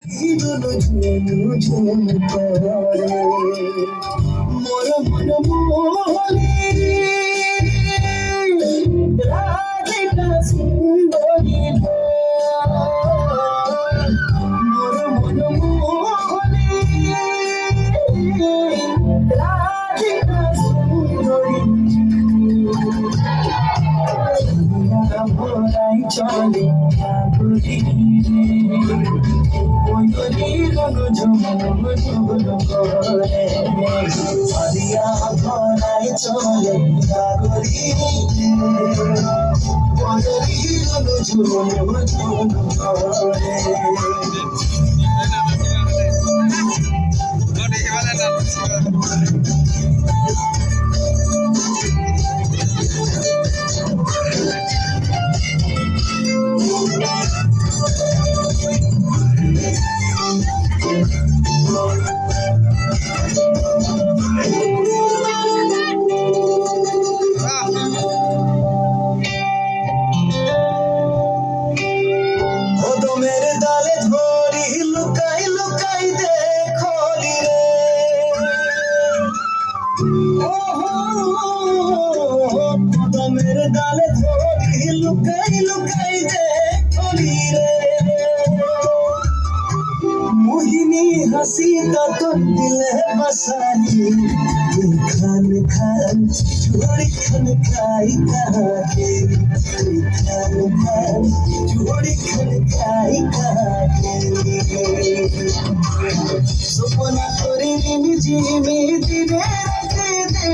জীবন ঝুম ঝুম করে মোর মন মোহনী রাধিকা সুন্দরী মোর মন মোহনী রাধিকা সুন্দরী ভোলাই চলে আগুরি হরিয়া ভরাই চলে নাগরী কদমের ডালে ধরি লুকাই লুকাই দেখলি রে মোহিনী হাসি তোর দিলে বসানি খান খান চুরি খান খাই কাকে খান খান চুরি খান খাই কাকে সপনা করে নিমি জিমি দিনে